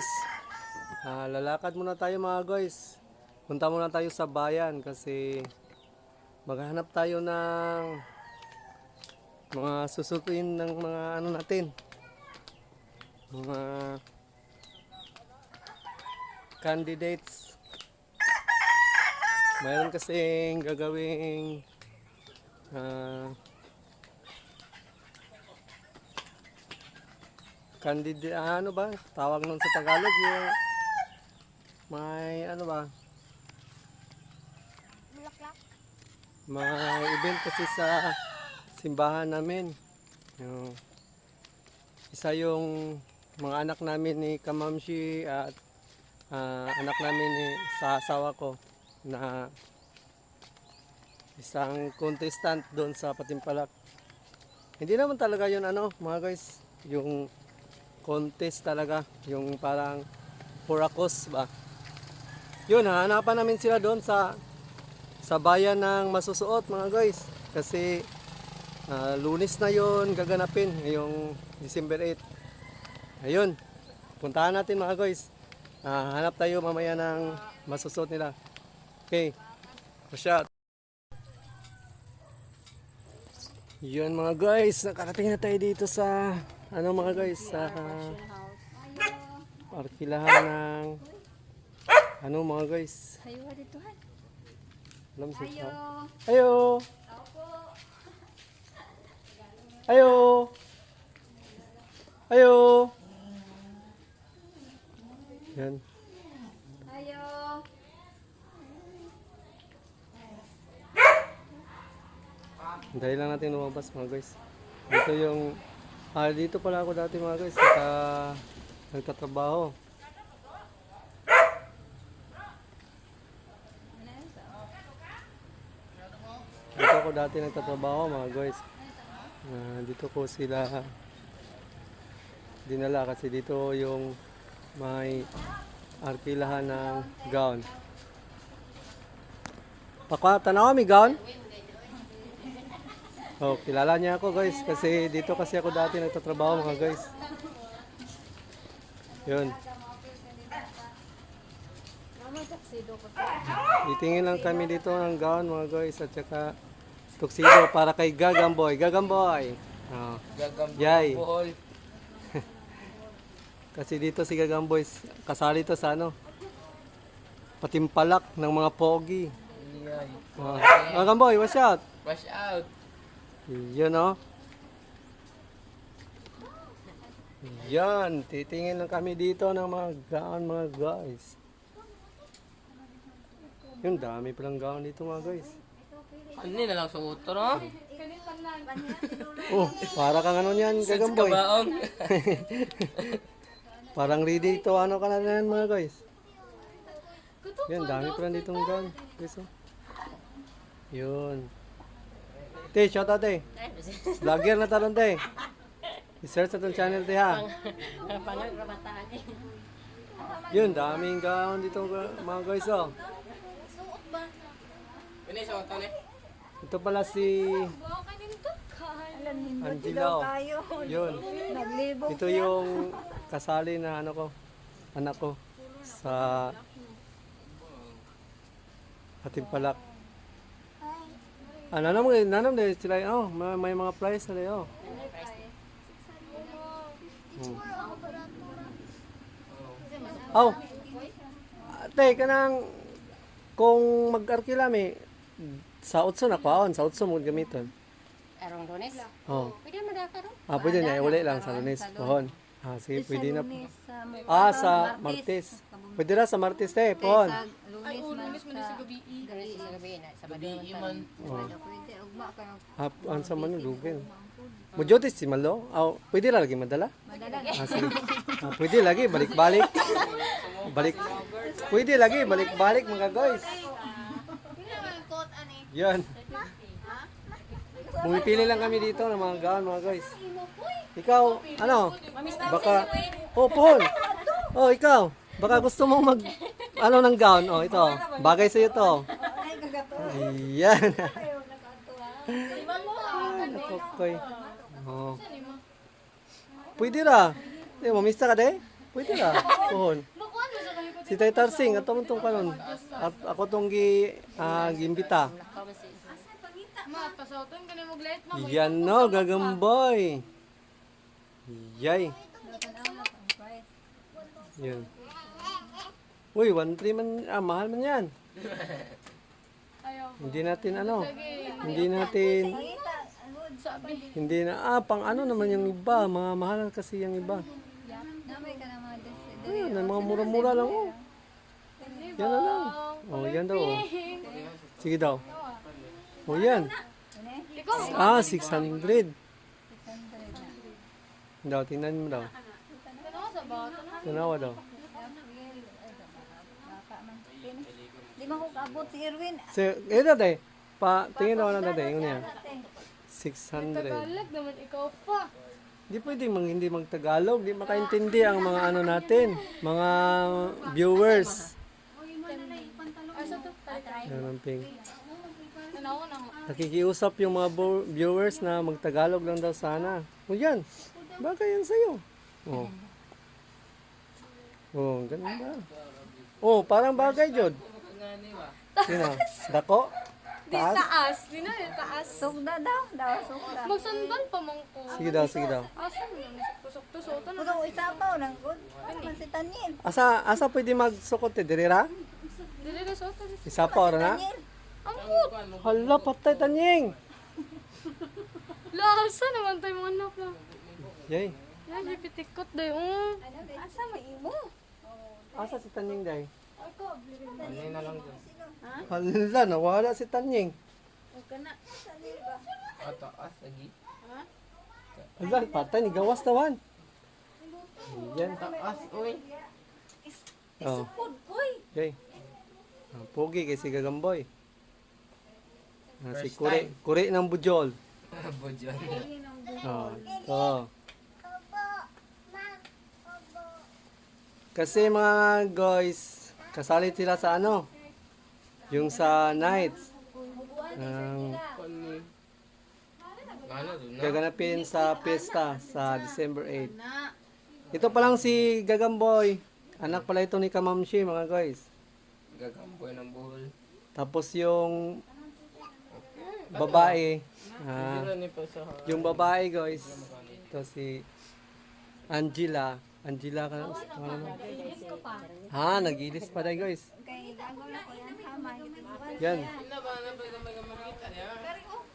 guys, lalakad muna tayo mga guys. Punta muna tayo sa bayan kasi maghanap tayo ng mga susukuin ng mga ano natin. Mga candidates. Mayroon kasing gagawing candidate, ano ba? Tawag nun sa Tagalog yung may ano ba? May event kasi sa simbahan namin. Yung, isa yung mga anak namin ni Kamamshi at anak namin ni sa asawa ko na isang contestant doon sa Patimpalak. Hindi naman talaga yun ano mga guys, yung contest talaga, yung parang purakos ba. Yun, hahanapan namin sila doon sa bayan ng masusuot mga guys. Kasi Lunes na yon gaganapin, ngayong December 8. Ayun, puntahan natin mga guys. Hanap tayo mamaya ng masusuot nila. Okay, shot. Yun mga guys, nakarating na tayo dito sa ano mga guys, sa parkilahan ng ano mga guys. Ayo dito han. Alam siya. Ayo. Ayo. Ayo. Yan. Ayo. Dahil lang natin lumabas mga guys. Dito yung dito pala ako dati mga guys, nagtatrabaho. Dito ako dati nagtatrabaho mga guys. Dito ko sila dinala kasi dito yung may arkilahan ng gown. Pakwa, tanaw mi gown? Oh, kilala niya ako guys kasi dito kasi ako dati nagtatrabaho mga guys. Yun. Titingin lang kami dito ng gown mga guys at saka tuxedo para kay Gagamboy. Gagamboy. Oh. Yay. Kasi dito si Gagamboy kasali to sa ano? Patimpalak ng mga pogi. Oh. Gagamboy, watch out. Wash out. Yan o. Yan. Titingin lang kami dito ng mga gown mga guys. Yung dami palang gown dito mga guys. Ano na lang suot to, no? Oh, para kang ano yan, Gagamboy. Kabaong. Parang ready to ano ka na yan mga guys. Yan, dami palang dito ng gown. Guys, oh. Yun. Te, shout out te. Vlogger na talon te. I-search sa itong channel te ha. Yun, daming gown dito mga guys oh. Ano yung suot to, ne? Ito pala si Angelo. Yun. Ito yung kasali na ano ko, anak ko sa Patimpalak. Nanam de sila oh, may mga price sila oh. Oh. Ate, kanang kung mag-arkila mi sa utso na kwaon, sa utso mo gamiton. Arong Lunes. Oh. Pwede mo da karon? Pwede niya uli lang sa Lunes pohon. Sige, pwede na. Sa Martes. Pwede na sa Martes te, pohon. Lunes man sa gabi. Sa gabi na sa Gabi man. Pwede ugma ka. An sa man dugin. Mo jotis si Malo. Pwede lang lagi madala. Sige. Pwede lagi balik-balik. Pwede lagi balik-balik mga guys. Yan. Pumipili lang kami dito ng mga gown mga guys. Ikaw, ano? Baka, pohon. Ikaw. Baka gusto mong mag, ano ng gown. Ito. Bagay sa'yo to. Ayan. Nakokoy. Pwede ra. Mamista ka de? Pwede na. Pohon. Si Tay Tarsing, ato mo itong kanon. At ako itong gimbita. Ma, pasauton ka na mag-light mo. Yan no, gagamboy. Yay. Yan. Uy, 1.3 man, mahal man yan. Ayaw. Hindi natin ano, Lagi. hindi natin, Sabi. hindi na, pang ano naman yung iba, mga mahal kasi yung iba. Namay ka naman Ayan, mga mura-mura lang oh. Yan na lang. Oh, yan daw oh. Sige daw. Oh, yan. Ikaw. 600. Daw, tingnan mo daw. Tanawa sa bato na. Tanawa daw. Di man ko kaabot si Erwin. So, day. Tingin daw na day. Yun yan. 600. Tagalog naman ikaw pa. Di pwede hindi magtagalog. Di makaintindi ang mga ano natin. Mga viewers. Asa to? Yan ang ping. Tanawa na ako. Nakikiusap yung mga viewers na magtagalog lang daw sana. O yan. Bagay yan sa'yo. Oh. Oh, ganda. Oh, parang bagay, Jod. Sino? Dako? Di Taas? taas. Di na, taas. Sugda daw, sugda. Magsandal pa man ko. Sige daw, sige daw. Asa mo na? Pusok-to suotan na. Puro isapaw nang good. Man si Tanil. Asa pwede magsukot eh? Dirira? Dili na suotan. Isa pa na? Tanil. Ambot! Hala, patay tanying! Lasa naman tayo mga anak na. Yay. Yan, hipitikot dayo. Asa may imo? Asa si tanying day? Kanina na lang dyan. Hala, nawala si tanying. Ataas, lagi. Hala, patay ni gawas naman. Yan. Taas, uy. Oh. Yay. Pogi kay si Gagamboy. Si First Kuri ng Bujol. Budyon. Oh. Kasi mga guys, kasali sila sa ano? Yung sa nights. Kani. Ano doon na? Gaganapin sa pista sa December 8. Ito pa lang si Gagamboy. Anak pala ito ni Kamamshi mga guys. Gagamboy ng buhol. Tapos yung babae. Hindi ni pa sa Yung babae guys. Ito si Angela. Angela ka na? Nag-ilis pa dahil guys. Kay gago na ko yan hamay. Yan. Ano ba na pwede magkita niya?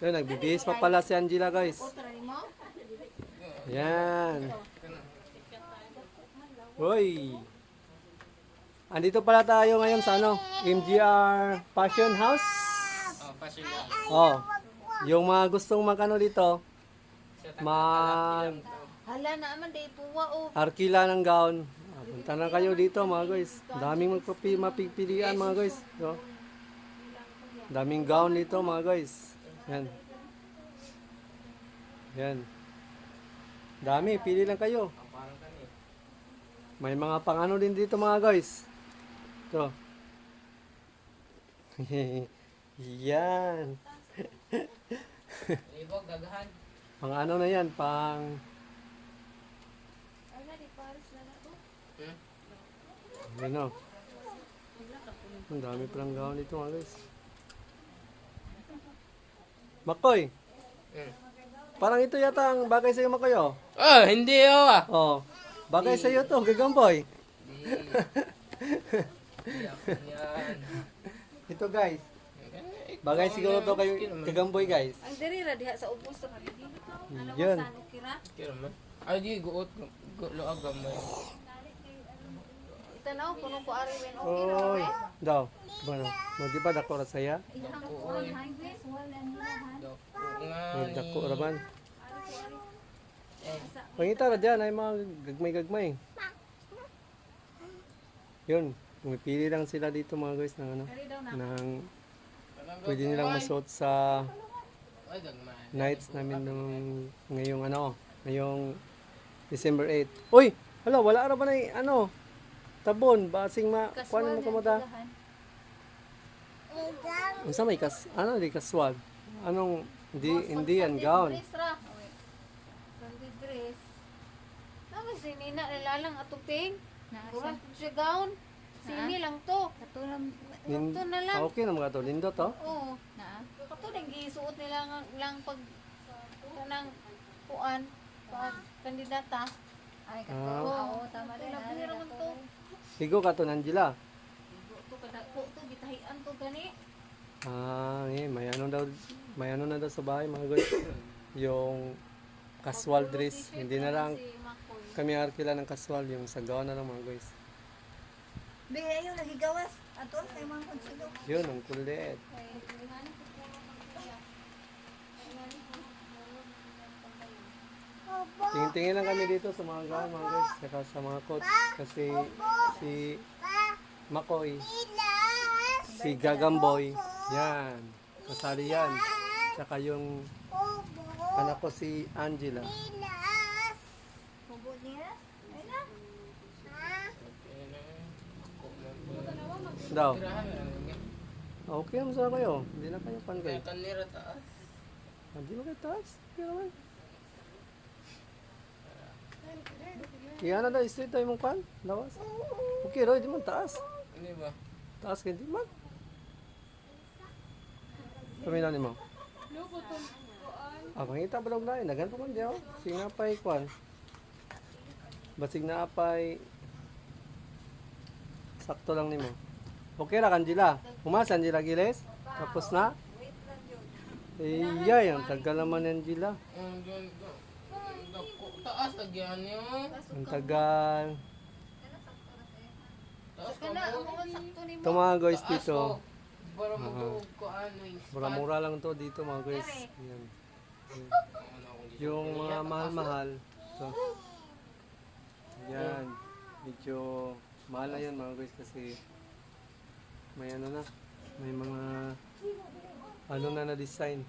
Yun, nagbibihis pa pala si Angela guys. Yan. Hoy. Andito pala tayo ngayon sa ano? MGR Fashion House. Oh, fashion na. Oh. Yung mga gustong magano dito, Hala na naman, day puwa o. arkila ng gown. Punta na kayo dito mga guys. Daming mapipilian mga guys. So, daming gown dito mga guys. Yan. Yan. Dami, pili lang kayo. May mga pangano din dito mga guys. Ito. Yan. Ibog, gagahan. Pang ano na yan, pang... Ano? Ang dami palang gown dito mga guys. Makoy, parang ito yata ang bagay sa'yo Makoy oh. Oh, hindi oh. Oh, bagay sa'yo to, Gagamboy. Yan. Ito guys, bagay siguro to kay Gagamboy guys. Ang diri ra diha sa ubos sa kanila. Yun. Kira man. Ay, di, guot. Loag gamay. Tanaw puno ko ari wen. Oy, daw. Bueno, di ba dako ra saya? Uy. Dako nga ni. Dako ra man. Pangita ra diyan ay mga gagmay-gagmay. Yun, pumipili lang sila dito mga guys ng ano, ng pwede nilang masuot sa Ay, gagmay. nights namin nung ngayong ano, ngayong December 8. Uy, hala, wala ra ba na ano? Tabon, basing kuan mo kumuta. Unsa may ano di kaswal? Anong hindi yan gown. Sunday dress. si Nina nilalang atuping. Naa Buras siya. ko siya gown. Sini lang to. Katulang Ito na lang. Okay na mga to. Lindo to. Oo. naa. Kato nang gisuot nila lang pag kanang kuan pag kandidata. Ay Ah. kato. Oo, tama rin. Labi Ari, naman kato. to. Sigo ka to, Angela. To kada ko to gitahian to gani. Ah, may ano na daw sa bahay mga guys. Yung casual dress. Hindi na lang Si Makoy. kami arkila ng casual. Yung sagawa na lang mga guys. Be, ayaw nagigawas. Ato, sa imang konsido. Yun, ang kulit. Tingin-tingin lang kami dito sa mga gawa mga guys. Saka sa mga coat. Kasi si Makoy, si Gagamboy, yan. Kasali yan. Saka yung anak ko si Angela. Hubo niya. Ay na. Daw. Tirahan na lang. Okay naman sa kayo. Hindi na kayo pan kayo. Kaya kanira taas. Hindi mo kayo taas. Okay naman. Iyan na daw, straight tayo mong pan. Lawas. Okay, Roy, di man taas. Ano ba? Taas ka, di man. Paminan mo. Ah, pangita ba lang na eh. Naganto man diyo. Sige na pa'y kwan. Basig na pa'y sakto lang nimo. Okay ra Angela. Umasa Angela Giles. Tapos na. Iya, yung tagal naman ni Angela. Ang dyan ko. Taas lagyan niyo. Ang tagal. Taas ka Kana mo. mo sakto ni Ito mga guys Taas dito. ko. Para magtuog ko ano yung spot. Mura-mura lang to dito mga guys. Yan. Yung mga mahal-mahal. Ito. Yan. Medyo mahal na yan mga guys kasi may ano na. May mga ano na design.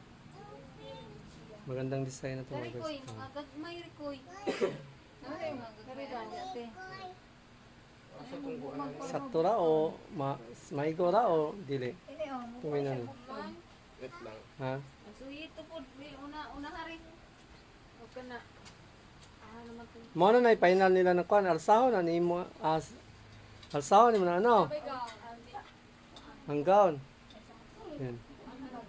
Magandang design na to mga Rikoy, guys. Ah. agad may rikoy. Asa kung ko ano. Sakto ra o maigo ra o dili? Ini, oh. Tuminan. Wait lang. Ha? Suyi to pod una hari. O kana. Ah naman to. Mo na na final nila ng kwan alsahon na nimo alsahon ni mo na ano? Ang gown. Yan.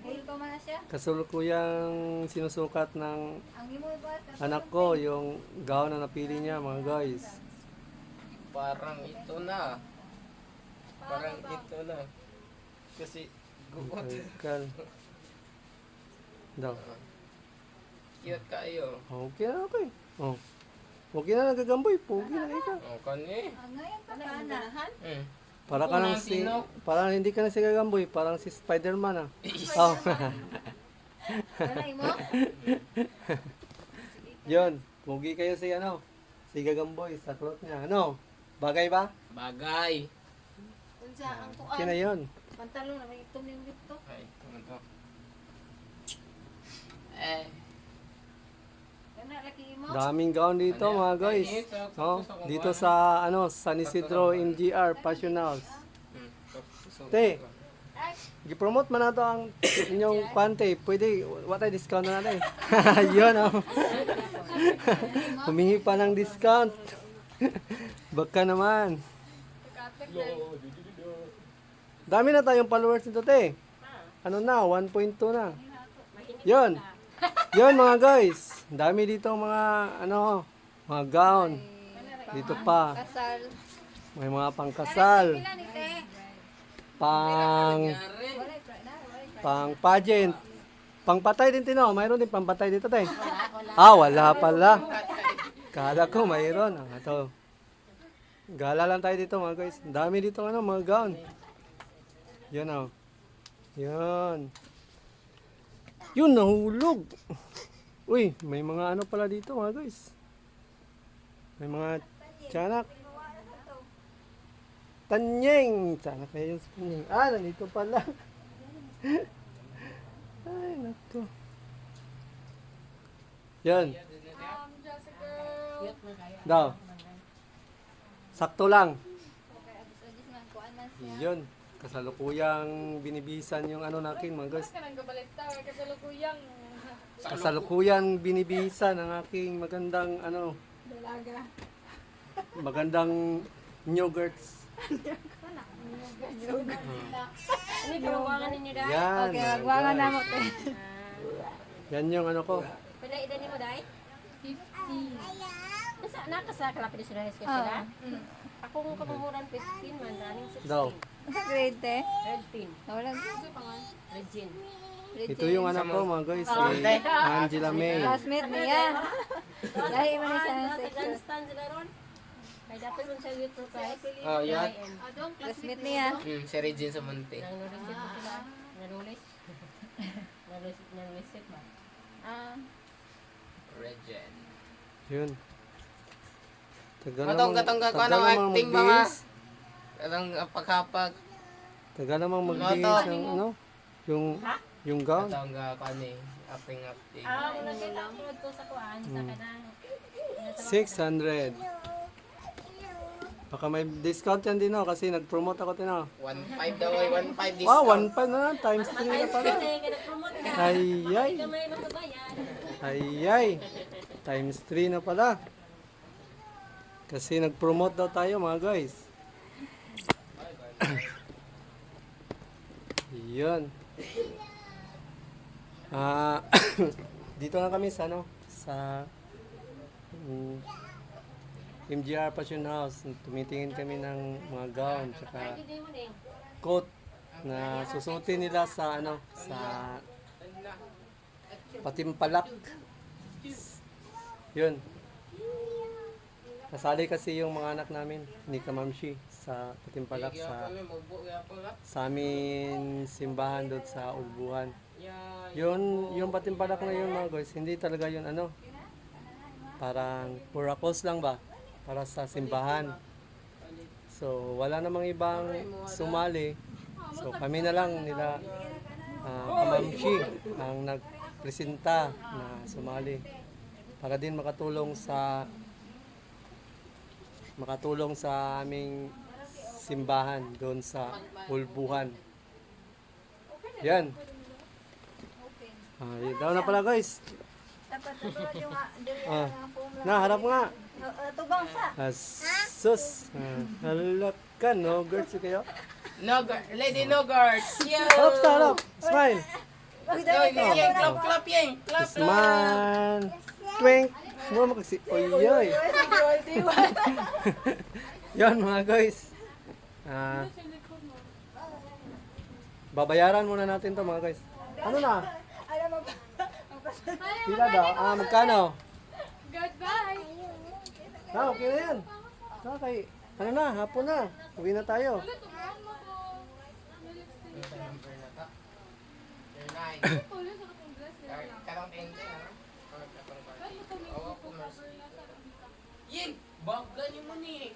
Hil ko man na siya. Kasulukuyang sinusukat ng Ang imo ba? anak ko yung gown na napili niya mga guys. Parang ito na. Parang ito na. Kasi guot. Kan. Daw. Cute kayo. Okay na okay. Oh. Okay na nagagamboy, pogi na ikaw. O kani. Ang ngayon pa Kana ka na. ganahan. Para ka Ako lang na, si Tinok. parang hindi ka na si Gagamboy, parang si Spider-Man ah. Oh. Kana imo? Yon, pogi kayo si ano? Si Gagamboy sa cloth niya. Ano? Bagay ba? Bagay. Unsa ang Okay na kuan? yon. Pantalon na may itom ning dito. Ay, ano to? Kana laki imo? Daming gown dito mga guys. Oh, dito sa ano, San Isidro NGR Fashion House. Te. Gi-promote man nato ang inyong kwante. Pwede, what ay discount na natin. Yun oh. Humingi pa ng discount. Baka naman. Dami na tayong followers nito, te. Ano na, 1.2 na. Yun. Yun mga guys. Dami dito mga ano, mga gown. Dito pa. Kasal. May mga pangkasal. Pila ni te? Pang pageant. Pangpatay din tino. Mayroon din pangpatay dito, te. Ah, wala pala. Kala ko mayroon. Ah, ito. Gala lang tayo dito mga guys. Ang dami dito ano, mga gown. Yan oh. Yan. Yun, nahulog. Uy, may mga ano pala dito mga guys. May mga tiyanak. Tanyeng! Tiyanak kayo yung tanyeng. Ah, nandito pala. Ay, nato. Yan. Daw. Sakto lang. Yun. Kasalukuyang binibisan yung ano natin mga guys. Kasalukuyang binibisan ang aking magandang ano. magandang yogurts. Ano yung pinawangan ninyo dahil? Yan. Okay, mga magwangan na guys. mo te. Yan yung ano ko. Pwede edad mo dahil? 50. Nakasa kalapit na sila high school sila? Akong kapamuran 15 man, running 16. Daw. Sa grade te? Grade 10. Wala. Regine. Ito yung anak ko mga guys. Si Angela May. Classmate niya. Dahil mo na siya ng section. Nag-understand sila ron? Kaya dapat mo sa youth profile. Oh, yan. Classmate niya. Si Regine sa Monte. Nang nulisit mo sila? Nanulis? Nanulisit ba? Regine. Yun. Tagal Katong ka tagal ng namang acting mga. magbihis. Katong kapag. Tagal namang magbihis Noto. ng ano. Yung gown. Katong ka ni acting. Wala kita upload ko sa kuhaan sa kanang 600. Baka may discount yan din ako kasi nag-promote ako din ako. 1.5 daw ay 1.5 discount. Wow, 1.5 na lang. Times 3 na pala. promote ka. Ay, ay. May magbabayad. Ay, ay. Times 3 na pala. Kasi nag-promote daw tayo mga guys. Yun. Dito na kami sa ano, sa MGR Passion House. Tumitingin kami ng mga gown tsaka Hindi mo din. coat na susutin nila sa ano, sa Patimpalak. Yun. Kasali kasi yung mga anak namin ni Kamamshi sa Patimpalak sa amin simbahan doon sa Ulbuhan. Yun, yung Patimpalak na yun mga guys, hindi talaga yun ano, parang purakos lang ba? Para sa simbahan. So, wala namang ibang sumali. So, kami na lang nila Kamamshi ang nagpresenta na sumali. Para din makatulong sa aming simbahan doon sa Ulbuhan. Yan. Yun daw na pala guys. Dapat tulad yung diri Ah. ang formula. Na, harap nga. Tubang sa. Sus. Halap ka, no? Girls, kayo? No, Lady No Guards. Yo! Harap sa harap. Smile. Yang, clap, yang. Clap, Smile. Twink. Mura makasi. Oy, oy. Yan mga guys. Babayaran muna natin to mga guys. Ano na? Alam mo ba? Pila daw? Magkano? Goodbye! Okay na yan. Okay. Ano na? Hapon na. Uwi na tayo. Yeng, bagay mo ni.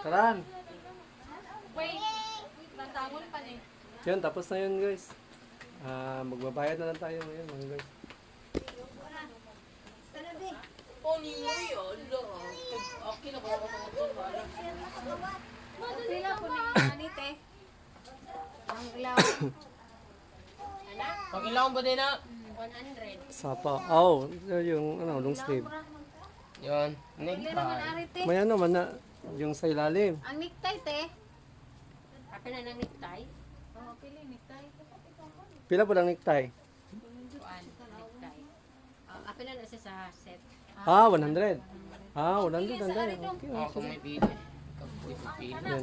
Taran. Wait! Nantangon pa eh. Yun, tapos na yun guys. Magbabayad na lang tayo ngayon mga guys. Pony mo yun. Okay na ba? Pila po ni Anite. Ang ilaw. Pag ilang ba din na? 100. Sapa. Yung ano, long sleeve. Yun. Pili naman Necktie. Arite. May ano man na, yung sa ilalim. Ang necktie te. Apa na ng necktie? Oh, pili necktie. Pila po lang necktie? Kuan, necktie. Apa na nasa sa set. 100. 100. Okay. Oh, kung may pili. Kapoy sa pili. Yan.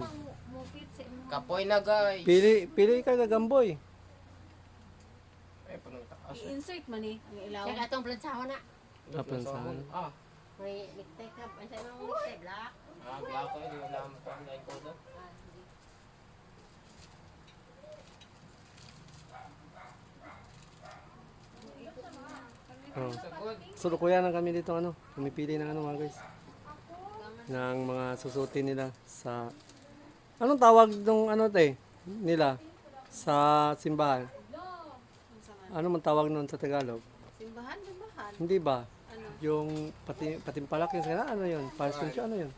Mupit si mo. Kapoy na guys. Pili ka gagamboy. Ay, panong takas. I-insert man eh. Ang ilaw. Check atong plansawa na. Plansahan. May necktie ka. Ang sa'yo mong necktie, black. Black ko. Hindi mo lang mo ang line ko doon. So, kuya na kami dito ano, pumipili ng ano mga guys. Ng mga susutin nila sa anong tawag nung ano nila sa simbahan? Ano man tawag nun sa Tagalog? Simbahan. Hindi ba? Yung patimpalak yung sana ano yun? Passion show ano yun?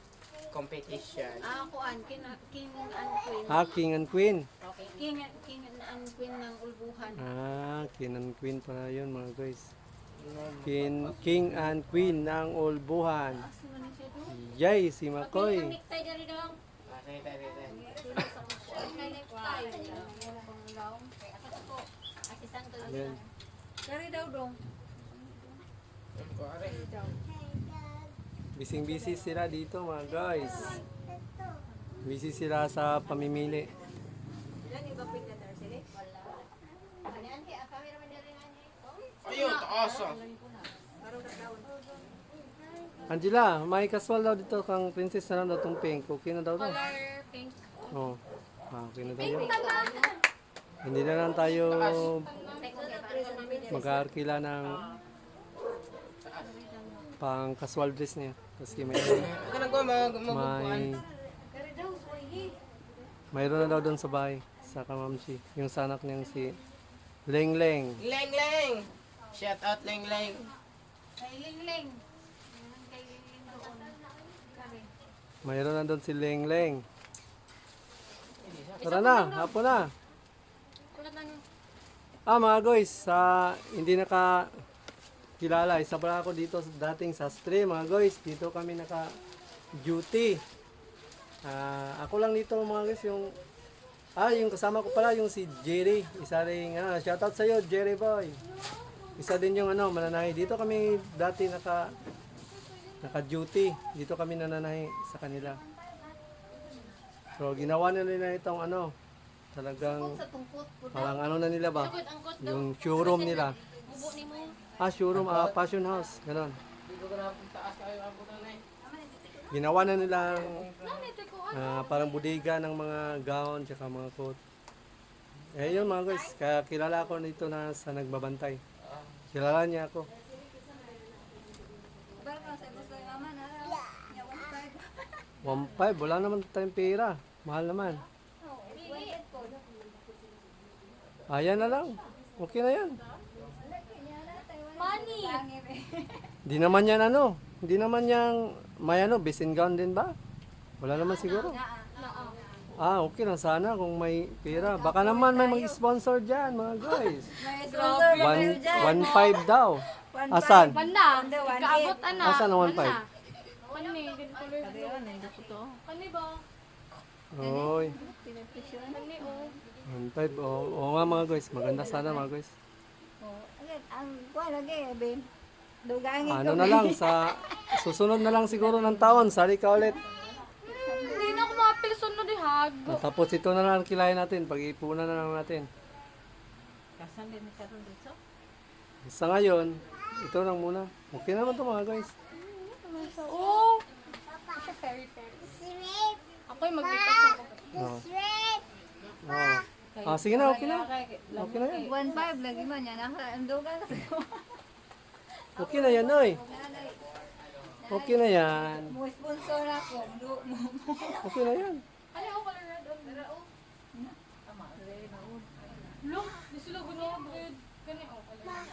Competition. Kuan. King and Queen. King and Queen. Okay. King and Queen ng Ulbuhan. King and Queen pala yun mga guys. King and Queen ng Ulbuhan. Yay, si Makoy. Necktie dyan dong. Ah, sige, tayo, sige, tayo. Asisang to. Yan. Kari daw dong. Kuwari. Busy sila dito mga guys. Busy sila sa pamimili. Ayun, taas ah. Angela, may kaswal daw dito kang princess na daw itong pink. Okay na daw daw. Color pink. Oo. Okay na daw yun. Hindi na lang tayo mag-aarkila ng pang casual dress niya. Kasi Ito na ko, magbubuan. mayroon na daw doon sa bahay sa kamamsi. Yung sanak niyang si Leng Leng. Leng Leng! Shout out Leng Leng. Kay Lingling. Yan kay Lingling doon. Kari. Mayroon na doon si Leng Leng. Tara na, hapon na. Kulat na niyo. Mga guys, hindi kilala, isa pala ako dito dating sa stream mga guys. Dito kami naka-duty. Ako lang dito mga guys, yung kasama ko pala yung si Jerry. Isa ring, shoutout sa'yo Jerry boy. Isa din yung mananahi. Dito kami dati naka-duty. Dito kami nananahi sa kanila. So ginawa na nila itong talagang Sa tungkot po. parang na nila ba? Good, angkot daw. Yung showroom nila. Bubo ni mo. Showroom, fashion house. Ganon. Hindi ko na taas kayo abutan na eh. Ginawa na nilang parang bodega ng mga gown tsaka mga coat. Yun mga guys, kaya kilala ko dito na sa nagbabantay. Kilala niya ako. Barang sa gusto yung ama na. Ya, 1.5, wala naman tayong pera. Mahal naman. Ayan na lang. Okay na yan. Money. Di naman yan Hindi naman yan may bisin gown din ba? Wala naman siguro. Okay lang sana kung may pera. Baka naman may mag-sponsor dyan mga guys. May sponsor na kayo dyan. 1.5 daw. Asan? Banda. Banda, 1.8. Kaabot ana. Asan ang 1.5? Kani, ganito color. Sabi yun, hindi ko to. Kani ba? Oy. Kani oh. 1.5. Oo nga mga guys. Maganda sana mga guys. Agad, ang kuha lagi, Ben. Dugangin Ano na lang, sa susunod na lang siguro ng taon. Sali ka ulit. Hindi na ako mapil sunod di hag. Tapos ito na lang kilahin natin. Pag-ipunan na lang natin. Kasan din ka ron dito. Sa ngayon, ito lang muna. Okay naman to mga guys. Oh. Siya fairy fairy. Ako'y mag-makeup sa ko. Sige na, okay na. Okay na yan. 1.5 lagi man yan. Ang dugang kasi. Okay na yan, oy. Okay na yan. Mo sponsor ako. Okay na yan. Ano ako color red on? Look, di sila gumawa red. Kani oh color.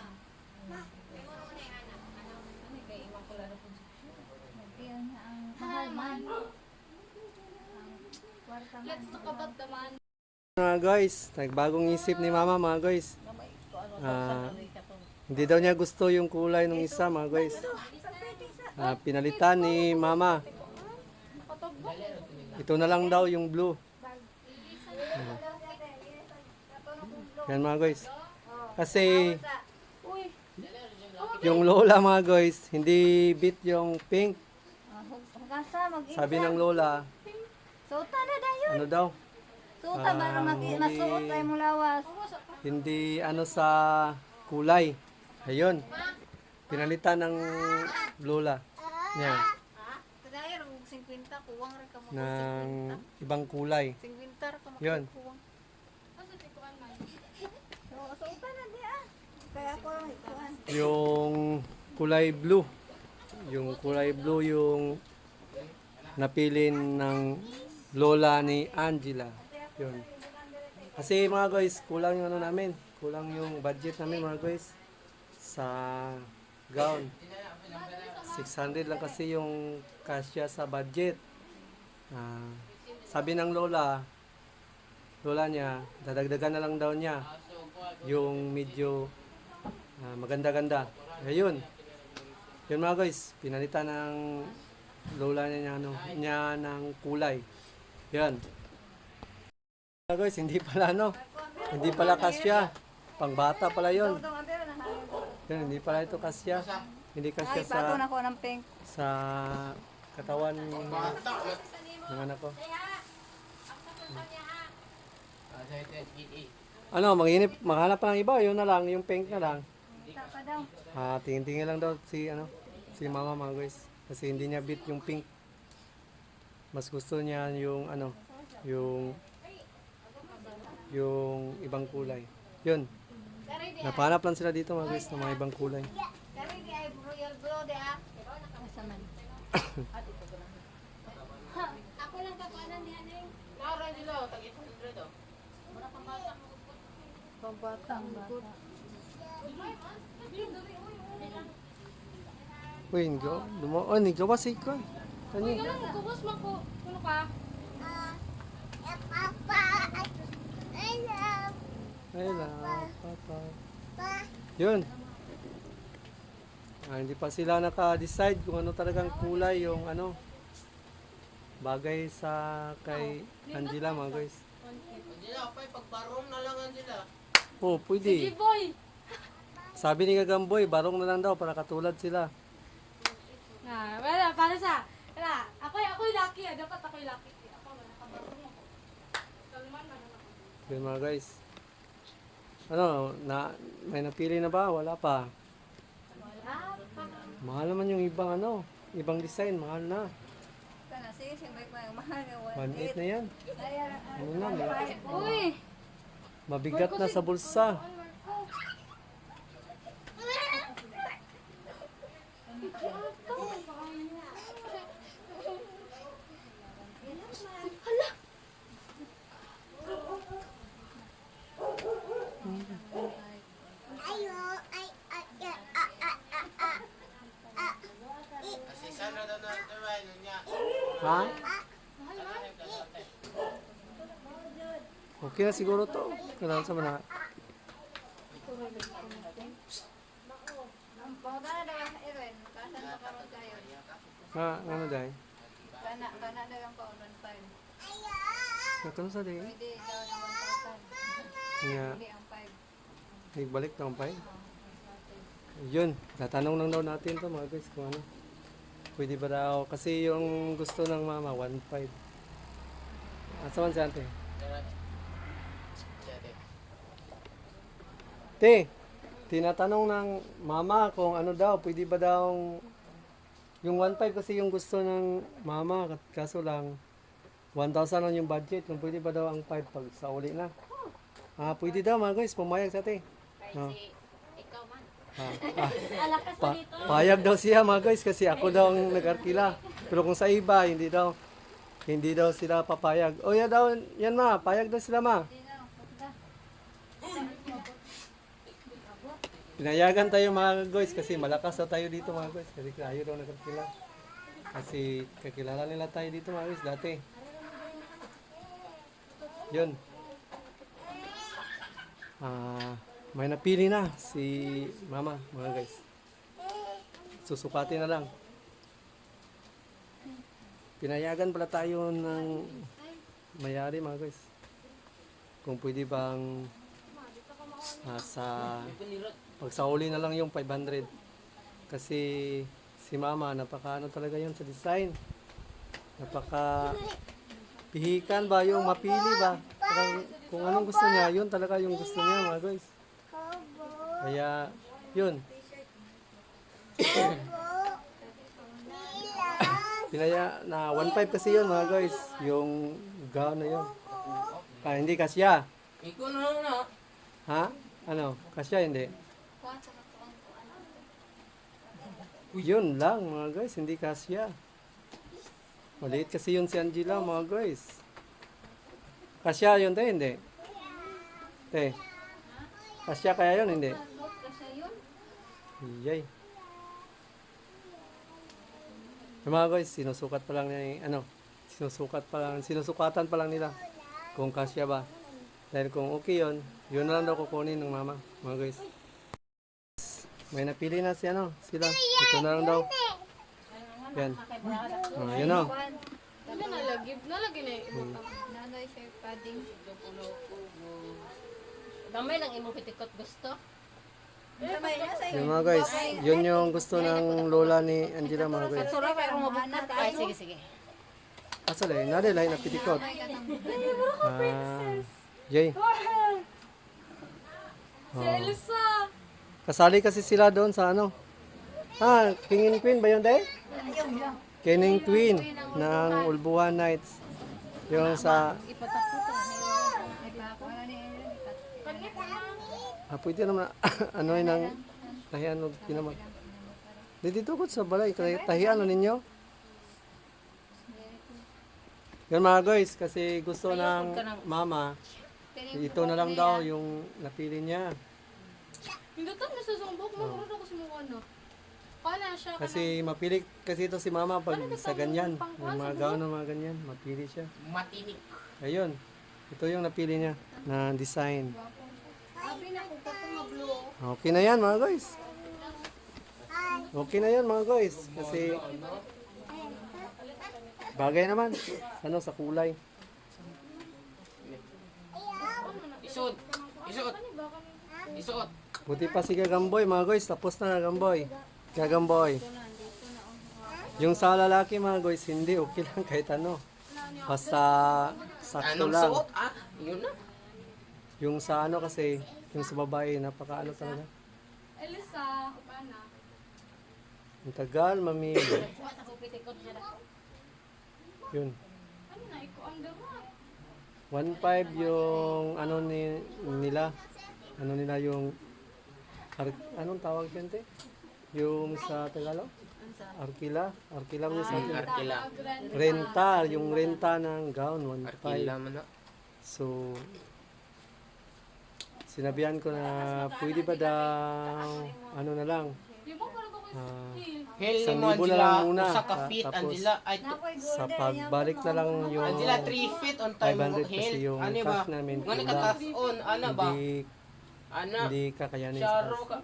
Yan ang mahal man. Let's talk about the man. Mga guys, nagbagong isip ni mama mga guys. Hindi daw niya gusto yung kulay ng isa mga guys. Pinalitan ni mama. Ito na lang daw yung blue. Yan mga guys. Kasi yung lola mga guys, hindi beat yung pink. Hugasa, mag-isa. Sabi ng lola, Suta na dayon. ano daw, Suta, para masuot ay mulawas. hindi sa kulay. Ayun. Pinalitan ng lola niya Kagaya ng 50 kuwang ra ka mo. ng ibang kulay. 50 ra ka mo. Yun. Kuwang. Suta na di ah. Kaya ako lang ikuan. Yung kulay blue. Yung kulay blue yung napili ng lola ni Angela. Yun. Kasi mga guys, kulang yung namin. Kulang yung budget namin mga guys sa gown. 600 lang kasi yung kasya sa budget. Sabi ng lola niya, dadagdagan na lang daw niya yung medyo maganda-ganda. Ayun. Yun mga guys, pinalitan ng lola niya, niya ng kulay. Yan. Mga guys, hindi pala hindi pala kasya. Pangbata pala yun. Yan, hindi pala ito kasya. Hindi kasya Ay, bago na ko ng pink. sa katawan ng anak ko. Ano, maghanap pa ng iba, yun na lang, yung pink na lang. Pa daw. Tingin-tingin lang daw si mama mga guys. Kasi hindi niya beat yung pink. Mas gusto niya yung yung ibang kulay. Yun. Napahanap lang sila dito mga guys ng mga ibang kulay. Kami di ay royal blue di ah. Kasaman. Ako lang kapanan ni Haning. Nara nila, tag-800 oh. Pambata ang bata. Uy, nagawa si ko. Kani. Kubos man ko. Kuno ka? Ay lang, papa. Yun. Hindi pa sila naka-decide kung ano talagang kulay yung bagay sa kay Angela mga guys. Hindi na, pagbarong na lang sila. Oh, pwede. boy! Sabi ni Gagamboy, barong na lang daw para katulad sila. Wala, para sa... Wala, ako'y lucky dapat ako'y lucky. Ako, nakabarong ako. Kalman na lang ako. Yun mga guys. May napili na ba? Wala pa. Mahal naman yung ibang design, mahal na. Kana sige, may mahal nga 1.8 na yan. Ano na, Uy! mabigat na sa bulsa. Kasi sana daw na tuway niya. Ha? Okay na siguro to. Kailangan sa mana. Ang pangda na daw Irwin. Kasan pa karon kayo? Ano dahil? Kana daw ang paunan pa. Nakano sa dahil? Pwede daw ng 1,000. Nga, Hindi ang 5. nagbalik na umpay. Yun, tatanong lang daw natin to mga guys kung ano. Pwede ba daw? Kasi yung gusto ng mama, 1.5. Asa man si ate? Te, tinatanong ng mama kung ano daw, pwede ba daw yung 1.5 kasi yung gusto ng mama, kaso lang 1,000 lang yung budget, kung pwede ba daw ang 5 pag sa uli na. Pwede daw mga guys, pumayag sa ate. No. Ikaw man. Ah, payag daw siya mga guys kasi ako daw ang nag-arkila. Pero kung sa iba, hindi daw sila papayag. O yan daw, yan ma, payag daw sila ma. Pinayagan tayo mga guys kasi malakas daw tayo dito mga guys. Kasi tayo daw nag-arkila. Kasi kakilala nila tayo dito mga guys dati. Yun. May napili na si mama mga guys. Susukatin na lang. Pinayagan pala tayo ng mayari mga guys. Kung pwede bang pagsauli na lang yung 500. Kasi si mama napaka talaga yun sa design. Napaka pihikan ba yung mapili ba? Kung anong gusto niya, yun talaga yung gusto niya mga guys. Kaya, yun. Pinaya na 1.5 kasi yun mga guys. Yung gown na yun. Hindi kasya. Ikaw na. Ha? Ano? Kasya hindi? Yun lang mga guys. Hindi kasya. Maliit kasi yun si Angela mga guys. Kasya yun tayo hindi? Kasya kaya yun hindi? Iyay. Yung mga guys, sinusukatan pa lang nila kung kasya ba. Dahil kung okay yun na lang daw kukunin ng mama, mga guys. may napili na si ano, sila. Ito na lang daw. Yan. Yan o. Ano nalagi? Nalagi na yung ibutang. Nanoy siya padding. Gamay lang imong pitikot gusto. Sabay na sa Yun mga guys, yun yung gusto ng lola ni Angela mga guys. Tura pero mabukat. Ay sige sige. Asal eh, nade lain na pitikot. Jay. Si Elsa! Kasali kasi sila doon sa ano. King and Queen ba yun day? King and Queen ng Ulbuhan Nights. Yung sa pwede naman ano yun ang tahian o kinamag. Dito ko sa balay, tahian ano ninyo? Yan mga guys, kasi gusto ng mama, ito na lang daw yung napili niya. Hindi tayo nasusumbok. Magkaroon ako sa mukha na. Kala siya. Kasi mapili kasi ito si mama pag sa ganyan. Yung mga gown ng mga ganyan, mapili siya. Matinik. Ayun, ito yung napili niya na design. Sabi na kung katong mag-blue. Okay na yan mga guys. Okay na yan mga guys. Kasi bagay naman. Ano sa kulay. Isuot. Isuot. Isuot. Buti pa si Gagamboy mga guys. Tapos na Gagamboy. Gagamboy. Yung sa lalaki mga guys, hindi okay lang kahit ano. Basta sakto Anong lang. suot Yun na. Yung sa ano kasi, yung sa babae, napaka ano talaga. Elsa! Upana. Ang tagal, mami. Sa ko pitikot siya. Yun. Ano na? Iko ang gamay. 1.5 yung ano nila. Ano nila yung anong tawag yun, te? Yung sa Tagalog? Arkila. Arkila mo sa atin. Arkila. Renta. Yung renta ng gown, 1.5. Arkila man na. So, sinabihan ko na pwede ba daw, ano na lang, Di ba parang ako ah, Hell Isang mo libo na Angela. lang muna. Usa ka feet Tapos, Angela. Ay, sa pagbalik na lang yung Angela 3 feet on time mo 500 kasi hell. yung Ano ba? cash namin. Nga naka-tough on. Ano ba? Ana. Hindi kakayanin Sharo sa ka.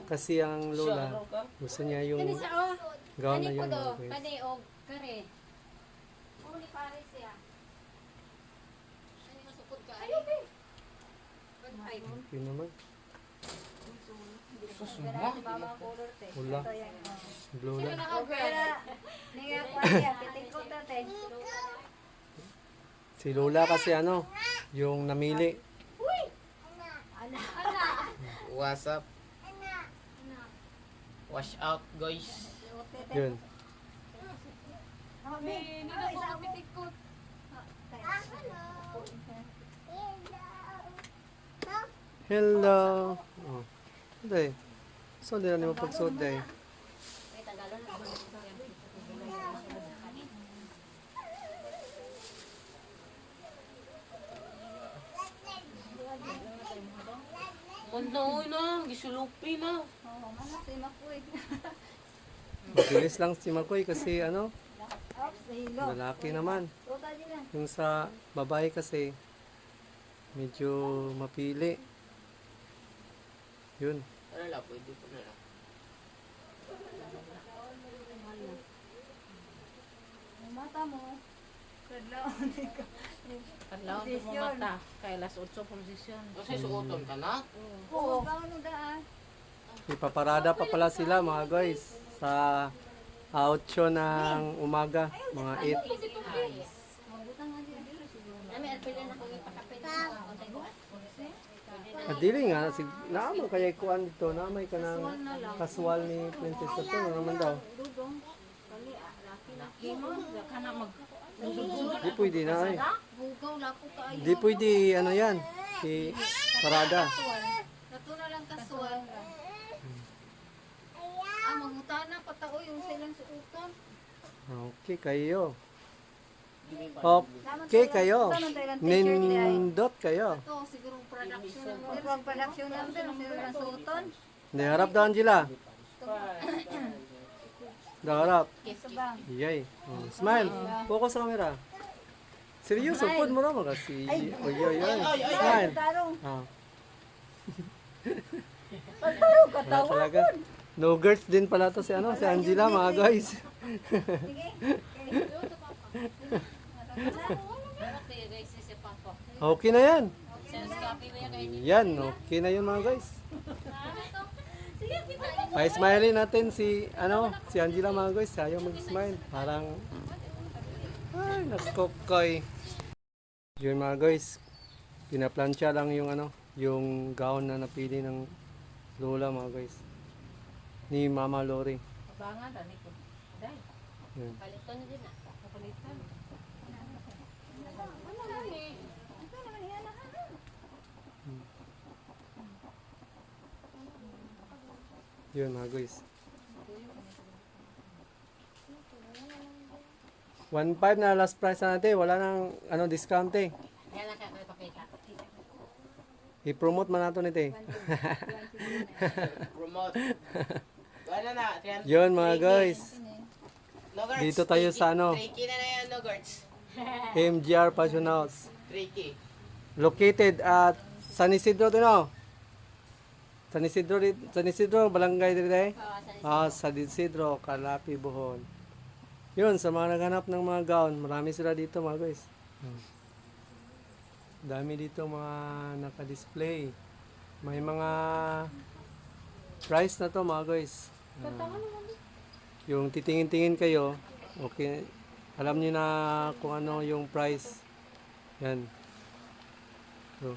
kasi ang lola Sharo ka. gusto niya yung Kani sa oh. gown na Kani yun ko do. mga guys. Kani og kare. Uli pares siya. Kani masukod ka. Yun naman, Sus mo. wala, lola. Niya ko niya pitikot ate. Si lola kasi ano, yung namili. What's up? Wash out guys. Yun. Hindi na ako kapitikot. Hello. Oh. Day. So, di na naman pagsuot day. Uy na. Gisulupi na. Oo, mana si Makoy. Mabilis lang si Makoy kasi ano, Hilo. lalaki naman. Tuta din na. Yung sa babae kasi, medyo mapili. Yun. Ano lang, pwede po na lang. Ang mata mo. Kadlaon ka. Kadlaw mo mata kay las 8 posisyon. Kasi suoton ka na. Oo, kaano daan. Ipaparada pa pala sila mga guys sa 8 ng umaga, mga 8. Nami at pila na ko ipakapit. Adili nga, naamang kaya ikuan dito, naamay ka ng kaswal ni Princess Tato, ano naman daw. Kana mag Di pwede na ay. Bugaw na ko kaayo. Di pwede, ano yan, parada. Natuna lang kaswal. Ah, mangutana patao yung silang suuton. Okay kayo. Okay kayo. Nindot kayo. Ito, sigurong production ng Pag production number, sila ng suoton. Hindi, harap daw Angela. Daw harap. Sabang. Yay. Oh, smile. Focus sa camera. Seryoso, pud mo naman kasi. Oy, oy, oy. Smile. Tarong. Ah. Pagtarong ka Wala talaga. No girls din pala to si ano, si Angela mga guys. Sige. Dapat kayo guys si Papa. Okay na yan. Sales copy mo yan kayo. Yan, okay na yun mga guys. Pa-smile natin si ano, si Angela mga guys. Ayaw mag-smile. Parang ay, nakokoy. Yun mga guys. Pinaplansya lang yung ano, yung gown na napili ng lola mga guys. Ni Mama Lori. Abangan tani ko. Dai. Yun. Paliton din na. Palitan. Yun mga guys. 1.5 na last price na natin. Wala nang ano, discount eh. Yan lang kayo pakita. I-promote man nato nito eh. Promote. Wala na. Yun mga guys. No guards. Dito tayo sa ano, Tricky na yan, no guards. MGR Fashion House. Tricky. Located at San Isidro din oh. San Isidro, Balangay din eh. San Isidro, Calapi, Bohol. Yun, sa mga naghanap ng mga gown, marami sila dito mga guys. Dami dito mga naka-display. May mga price na to mga guys. Yung titingin-tingin kayo, okay, alam niyo na kung ano yung price. Yan. So,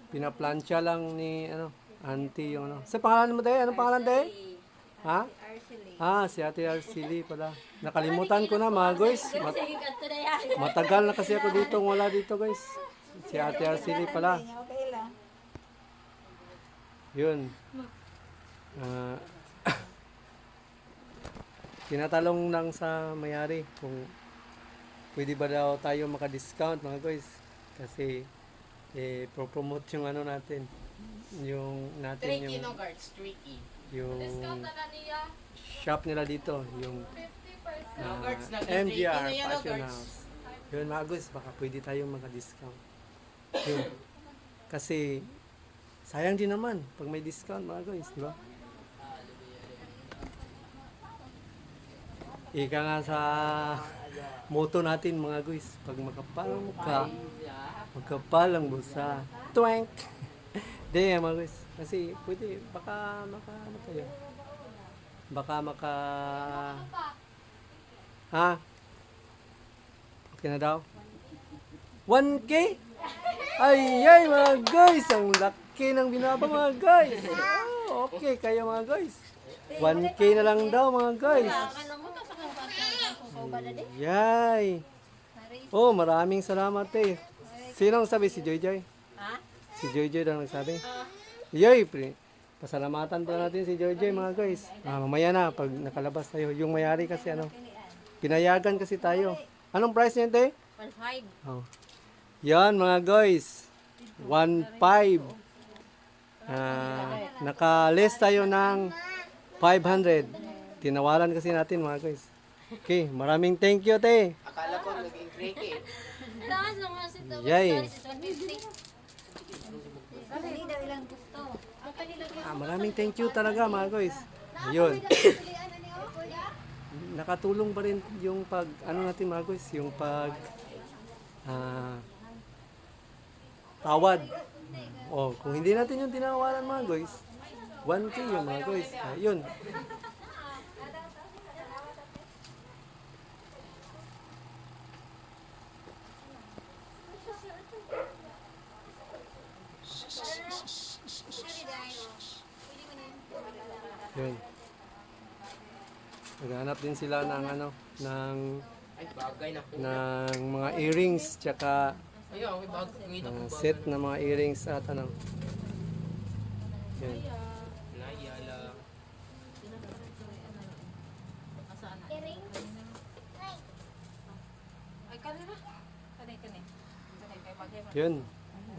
pinaplansya lang ni ano, auntie yung ano. Sa pangalan mo tayo? Anong pangalan tayo? Ha? Si Ate Arceli pala. Nakalimutan ko na mga guys. Matagal na kasi ako dito, wala dito guys. Si Ate Arceli pala. Okay lang. Yun. Tinatalong lang sa mayari kung pwede ba daw tayo maka-discount mga guys. Kasi pro-promote yung ano natin. Yung natin Tricky, yung no guards. Tricky. yung Discount na niya. shop nila dito, yung 50%. No guards. MGR na yan, no Fashion guards. House. Yun mga guys, baka pwede tayo maka-discount. Yun. Kasi sayang din naman pag may discount mga guys, di ba? Ika nga sa motto natin mga guys, pag makapalang mukha, magkapalang busa. Twank! Di mga guys, kasi pwede, baka ano tayo. Baka ha? Okay na daw? 1K? Ay mga guys, ang laki ng binaba mga guys. Oh, okay kayo mga guys. 1K na lang daw mga guys. Yay. Oh, maraming salamat eh. Sinong sabi? Si Joy Joy? Ha? Si Joy Joy lang nagsabi? Yay, pre. Pasalamatan pa natin si Joy Joy mga guys. Mamaya na, pag nakalabas tayo. Yung mayari kasi ano, pinayagan kasi tayo. Anong price niyan, te? 1.5. Oh. Yan mga guys. 1.5. Naka-list tayo ng 500. Tinawaran kasi natin mga guys. Okay, maraming thank you, te. Akala ko naging tricky. Yay. Hindi daw ilang gusto. Maraming thank you talaga mga guys. Ayun. Nakatulong pa rin yung pag, ano natin mga guys, yung pag tawad. Oh, kung hindi natin yung tinawaran mga guys, 1K yung mga guys. Ayun. Yun. Naghanap din sila ng ano, ng Ay, bagay na po. mga earrings tsaka Ayun, may bagay. set na mga earrings at ano. Yun. Nayala. Ay, kanina. Kanay. Kanay kay bagay mo. Yun.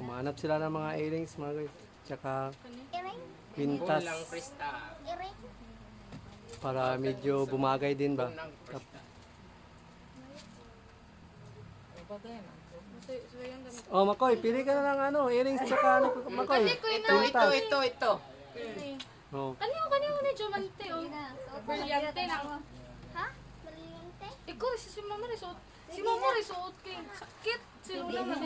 Umahanap sila ng mga earrings mga guys. Tsaka pintas Kulang Krista. para medyo bumagay din ba. Kulang Krista. Ay, bagay man. Oh, Makoy, pili ka na ng ano, earrings tsaka ano, Makoy. Ito. Oh. Kaniyo ni Jomante, oh. Brilyante na. Ha? Brilyante? Ikaw, si mama risuot. Si mama risuot kay sakit. Si Lola man.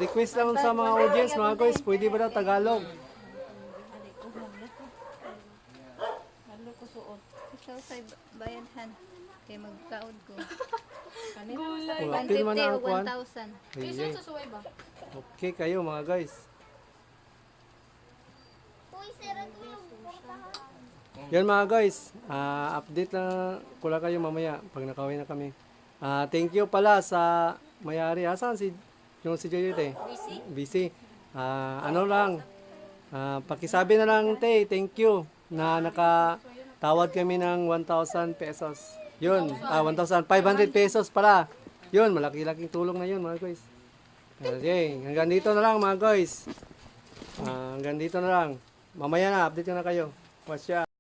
Request lang sa mga audience mga guys, pwede ba daw Tagalog? Ikaw sa bayadhan. Kay magkaod ko. Gulay. Wala, pirma na 150 o ang kuwan. 1,000. Isuot sa suway ba? Okay kayo mga guys. Uy, sira ko yung portahan. Yan mga guys, update na ko lang kayo mamaya pag nakauwi na kami. Thank you pala sa mayari. Asan si Joyot eh? Busy. Ano lang, pakisabi na lang te, thank you na nakatawad kami ng 1,000 pesos. Yun, 1,500 pesos pala. Yun, malaki-laking tulong na yun mga guys. Okay, hanggang dito na lang mga guys. Hanggang dito na lang. Mamaya na, update ko na kayo. Watch out.